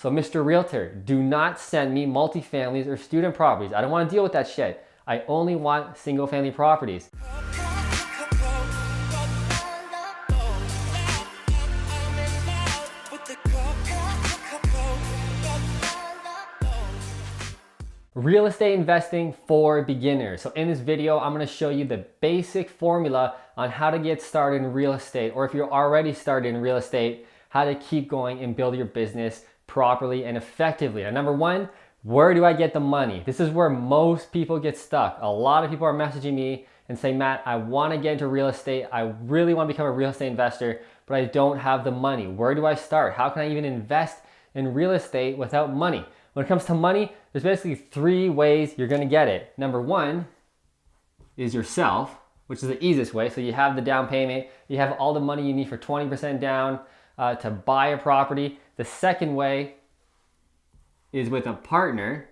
So Mr. Realtor, do not send me multifamilies or student properties. I don't want to deal with that shit. I only want single family properties. Real estate investing for beginners. So in this video, I'm going to show you the basic formula on how to get started in real estate, or if you're already started in real estate, how to keep going and build your business properly and effectively. Now, number one, where do I get the money? This is where most people get stuck. A lot of people are messaging me and saying, Matt, I want to get into real estate. I really want to become a real estate investor, but I don't have the money. Where do I start? How can I even invest in real estate without money? When it comes to money, there's basically three ways you're going to get it. Number one is yourself, which is the easiest way. So you have the down payment, you have all the money you need for 20% down to buy a property. The second way is with a partner.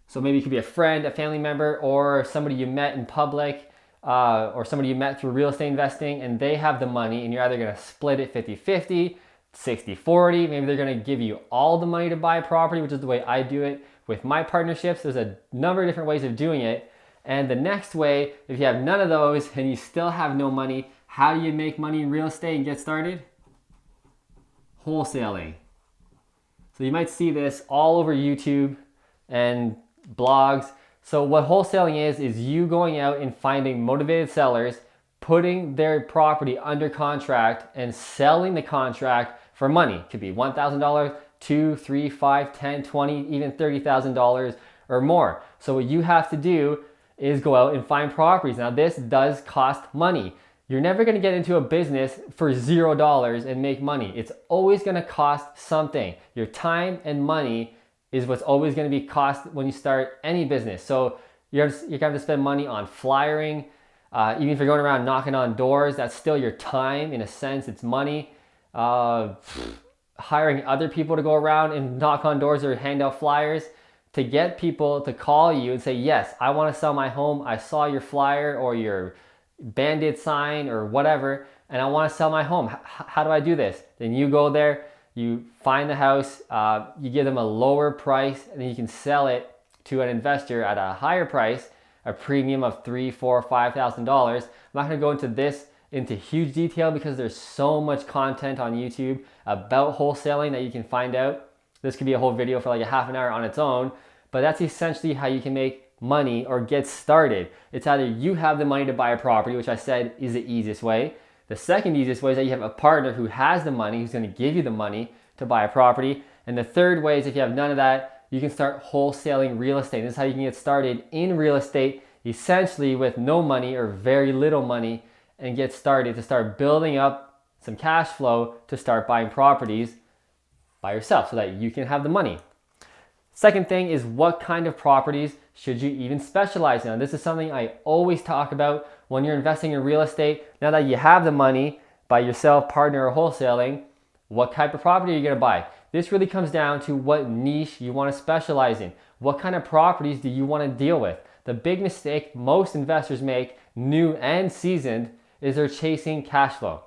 So maybe it could be a friend, a family member, or somebody you met in public, or somebody you met through real estate investing, and they have the money, and you're either going to split it 50-50, 60-40, maybe they're going to give you all the money to buy a property, which is the way I do it with my partnerships. There's a number of different ways of doing it. And the next way, if you have none of those and you still have no money, how do you make money in real estate and get started? Wholesaling. So you might see this all over YouTube and blogs. So what wholesaling is you going out and finding motivated sellers, putting their property under contract and selling the contract for money. It could be $1,000, $2,000, $3,000, $5,000, $10,000, $20,000, even $30,000 or more. So what you have to do is go out and find properties. Now this does cost money. You're never going to get into a business for $0 and make money. It's always going to cost something. Your time and money is what's always going to be cost when you start any business. So you're going to have to spend money on flyering. Even if you're going around knocking on doors, that's still your time. In a sense, it's money. Hiring other people to go around and knock on doors or hand out flyers to get people to call you and say, yes, I want to sell my home. I saw your flyer or your Band-Aid sign or whatever, and I want to sell my home. How do I do this? Then you go there, you find the house, you give them a lower price, and then you can sell it to an investor at a higher price, a premium of $3,000, $4,000, $5,000. I'm not going to go into huge detail because there's so much content on YouTube about wholesaling that you can find out. This could be a whole video for like a half an hour on its own, but that's essentially how you can make money or get started. It's either you have the money to buy a property, which I said is the easiest way. The second easiest way is that you have a partner who has the money, who's going to give you the money to buy a property. And the third way is if you have none of that, you can start wholesaling real estate. This is how you can get started in real estate, essentially with no money or very little money, and get started to start building up some cash flow to start buying properties by yourself so that you can have the money. Second thing is, what kind of properties should you even specialize in? Now, this is something I always talk about when you're investing in real estate. Now that you have the money by yourself, partner, or wholesaling, what type of property are you going to buy? This really comes down to what niche you want to specialize in. What kind of properties do you want to deal with? The big mistake most investors make, new and seasoned, is they're chasing cash flow.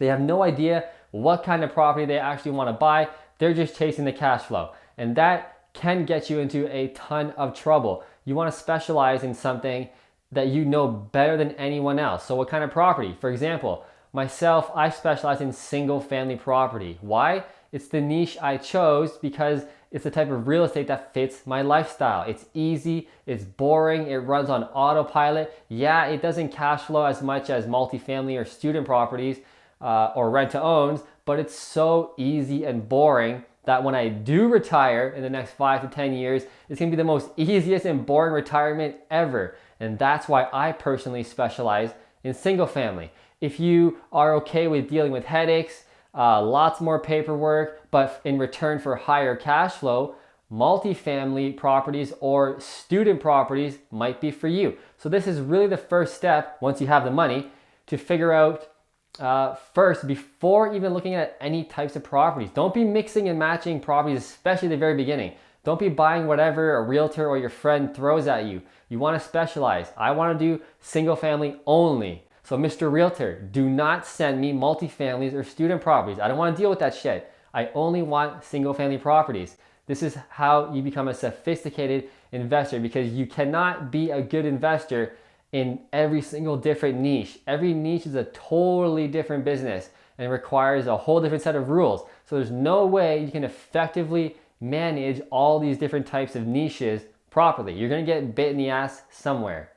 They have no idea what kind of property they actually want to buy. They're just chasing the cash flow. And that can get you into a ton of trouble. You want to specialize in something that you know better than anyone else. So what kind of property? For example, myself, I specialize in single family property. Why? It's the niche I chose because it's the type of real estate that fits my lifestyle. It's easy, it's boring, it runs on autopilot. Yeah, it doesn't cash flow as much as multifamily or student properties or rent to owns, but it's so easy and boring that when I do retire in the next 5 to 10 years, it's gonna be the most easiest and boring retirement ever. And that's why I personally specialize in single family. If you are okay with dealing with headaches, lots more paperwork, but in return for higher cash flow, multifamily properties or student properties might be for you. So this is really the first step, once you have the money, to figure out first, before even looking at any types of properties. Don't be mixing and matching properties, especially at the very beginning. Don't be buying whatever a realtor or your friend throws at you. You want to specialize. I want to do single family only. So Mr. Realtor, do not send me multifamilies or student properties. I don't want to deal with that shit. I only want single family properties. This is how you become a sophisticated investor, because you cannot be a good investor in every single different niche. Every niche is a totally different business and requires a whole different set of rules. So there's no way you can effectively manage all these different types of niches properly. You're gonna get bit in the ass somewhere.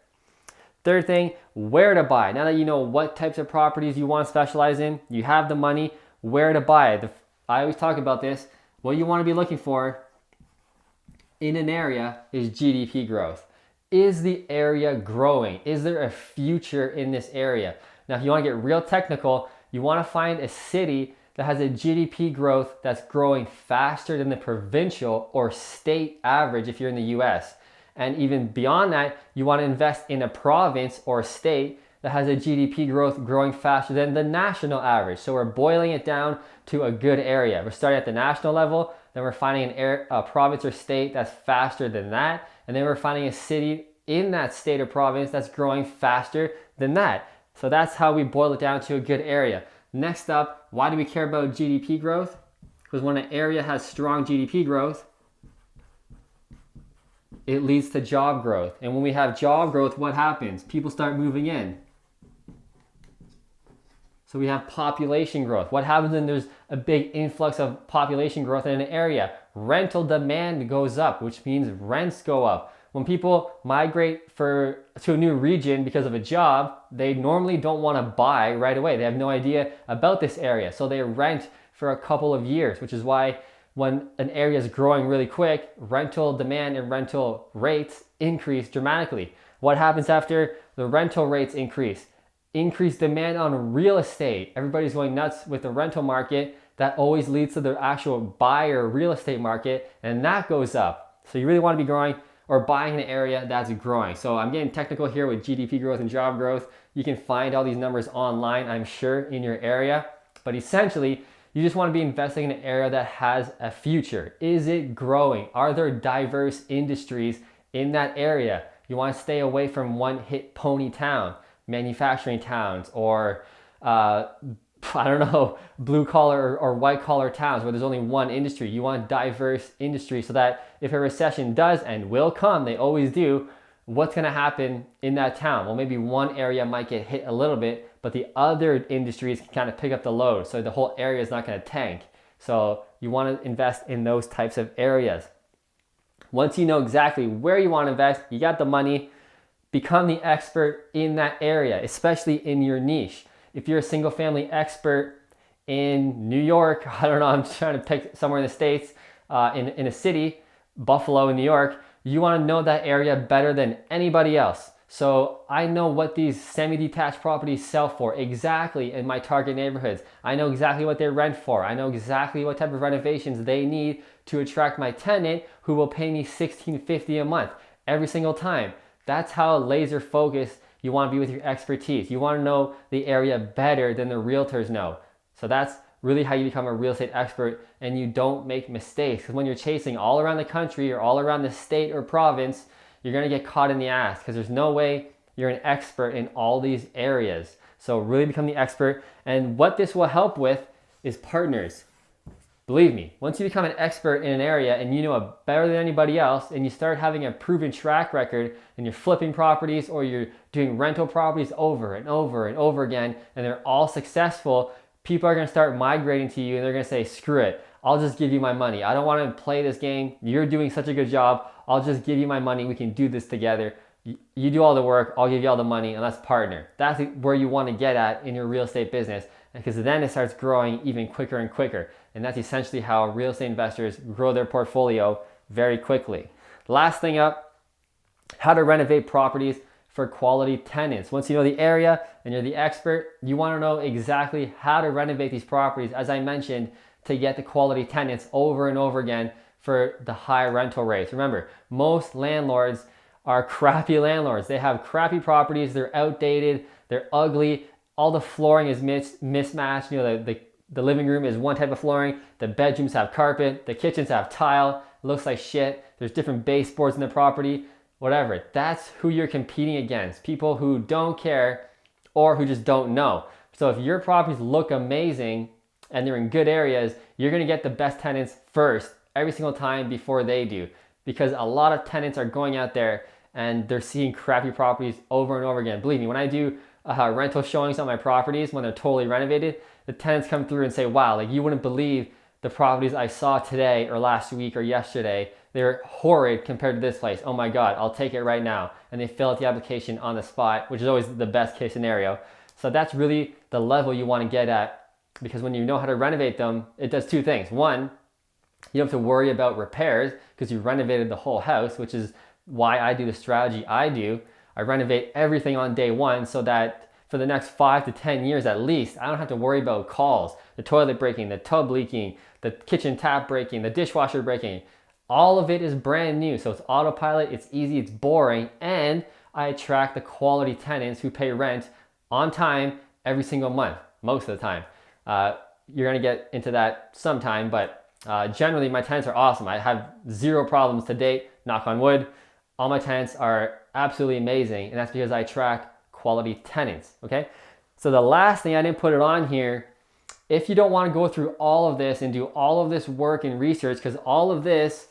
Third thing, where to buy. Now that you know what types of properties you want to specialize in, you have the money, where to buy. I always talk about this. What you want to be looking for in an area is GDP growth. Is the area growing? Is there a future in this area? Now, if you want to get real technical, you want to find a city that has a GDP growth that's growing faster than the provincial or state average if you're in the US. And even beyond that, you want to invest in a province or state that has a GDP growth growing faster than the national average. So we're boiling it down to a good area. We're starting at the national level, then we're finding a province or state that's faster than that, and then we're finding a city in that state or province that's growing faster than that. So that's how we boil it down to a good area. Next up, why do we care about GDP growth? Because when an area has strong GDP growth, it leads to job growth. And when we have job growth, what happens? People start moving in. So we have population growth. What happens when there's a big influx of population growth in an area? Rental demand goes up, which means rents go up. When people migrate to a new region because of a job, they normally don't want to buy right away. They have no idea about this area. So they rent for a couple of years, which is why when an area is growing really quick, rental demand and rental rates increase dramatically. What happens after the rental rates increase? Increased demand on real estate. Everybody's going nuts with the rental market. That always leads to the actual buyer real estate market, and that goes up. So you really want to be growing or buying an area that's growing. So I'm getting technical here with GDP growth and job growth. You can find all these numbers online, I'm sure, in your area. But essentially, you just want to be investing in an area that has a future. Is it growing? Are there diverse industries in that area? You want to stay away from one-hit pony town, manufacturing towns, or blue collar or white collar towns where there's only one industry. You want diverse industry so that if a recession does and will come, they always do, what's going to happen in that town? Well, maybe one area might get hit a little bit, but the other industries can kind of pick up the load. So the whole area is not going to tank. So you want to invest in those types of areas. Once you know exactly where you want to invest, you got the money, become the expert in that area, especially in your niche. If you're a single family expert in New York, I don't know, I'm trying to pick somewhere in the States, in a city, Buffalo in New York, you want to know that area better than anybody else. So I know what these semi-detached properties sell for exactly in my target neighborhoods. I know exactly what they rent for. I know exactly what type of renovations they need to attract my tenant who will pay me $1,650 a month every single time. That's how laser focused you want to be with your expertise. You want to know the area better than the realtors know. So that's really how you become a real estate expert, and you don't make mistakes. Because when you're chasing all around the country or all around the state or province, you're going to get caught in the ass because there's no way you're an expert in all these areas. So really become the expert. And what this will help with is partners. Believe me, once you become an expert in an area and you know it better than anybody else, and you start having a proven track record and you're flipping properties or you're doing rental properties over and over and over again, and they're all successful, people are going to start migrating to you and they're going to say, screw it, I'll just give you my money. I don't want to play this game. You're doing such a good job. I'll just give you my money. We can do this together. You do all the work. I'll give you all the money, and let's partner. That's where you want to get at in your real estate business, because then it starts growing even quicker and quicker. And that's essentially how real estate investors grow their portfolio very quickly. Last thing up, how to renovate properties for quality tenants. Once you know the area and you're the expert, you want to know exactly how to renovate these properties, as I mentioned, to get the quality tenants over and over again for the high rental rates. Remember, most landlords are crappy landlords. They have crappy properties, they're outdated, they're ugly, all the flooring is mismatched. You know, the living room is one type of flooring, the bedrooms have carpet, the kitchens have tile, it looks like shit, there's different baseboards in the property, whatever. That's who you're competing against, people who don't care or who just don't know. So if your properties look amazing and they're in good areas, you're going to get the best tenants first every single time before they do. Because a lot of tenants are going out there and they're seeing crappy properties over and over again. Believe me, when I do rental showings on my properties, when they're totally renovated, the tenants come through and say, wow, like you wouldn't believe the properties I saw today or last week or yesterday. They're horrid compared to this place. Oh my God, I'll take it right now. And they fill out the application on the spot, which is always the best case scenario. So that's really the level you want to get at, because when you know how to renovate them, it does two things. One, you don't have to worry about repairs because you renovated the whole house, which is why I do the strategy I do. I renovate everything on day one so that for the next 5 to 10 years at least, I don't have to worry about calls, the toilet breaking, the tub leaking, the kitchen tap breaking, the dishwasher breaking. All of it is brand new. So it's autopilot, it's easy, it's boring, and I attract the quality tenants who pay rent on time every single month, most of the time. You're gonna get into that sometime, but generally my tenants are awesome. I have zero problems to date, knock on wood. All my tenants are absolutely amazing, and that's because I attract quality tenants, okay? So the last thing, I didn't put it on here, if you don't want to go through all of this and do all of this work and research, because all of this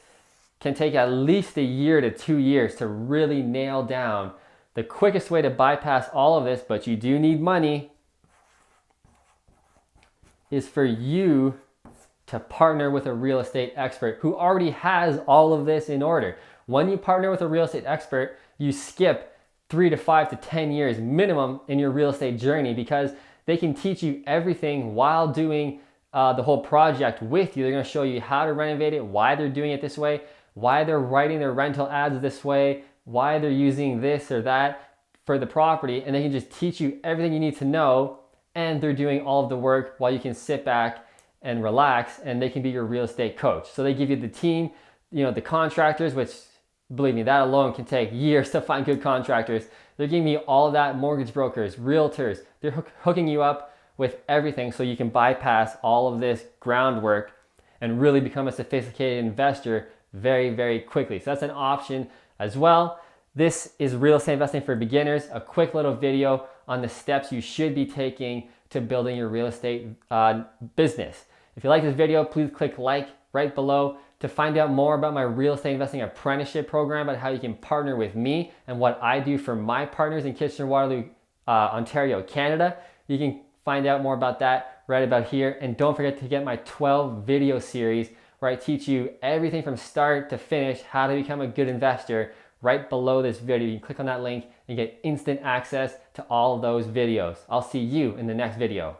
can take at least a year to 2 years to really nail down, the quickest way to bypass all of this, but you do need money, is for you to partner with a real estate expert who already has all of this in order. When you partner with a real estate expert, you skip 3 to 5 to 10 years minimum in your real estate journey, because they can teach you everything while doing the whole project with you. They're going to show you how to renovate it, why they're doing it this way, why they're writing their rental ads this way, why they're using this or that for the property, and they can just teach you everything you need to know, and they're doing all of the work while you can sit back and relax, and they can be your real estate coach. So they give you the team, the contractors, which believe me, that alone can take years to find good contractors. They're giving you all of that, mortgage brokers, realtors. They're hooking you up with everything so you can bypass all of this groundwork and really become a sophisticated investor very, very quickly. So that's an option as well. This is Real Estate Investing for Beginners, a quick little video on the steps you should be taking to building your real estate business. If you like this video, please click like right below. To find out more about my real estate investing apprenticeship program, about how you can partner with me and what I do for my partners in Kitchener-Waterloo, Ontario, Canada, you can find out more about that right about here. And don't forget to get my 12 video series where I teach you everything from start to finish, how to become a good investor, right below this video. You can click on that link and get instant access to all of those videos. I'll see you in the next video.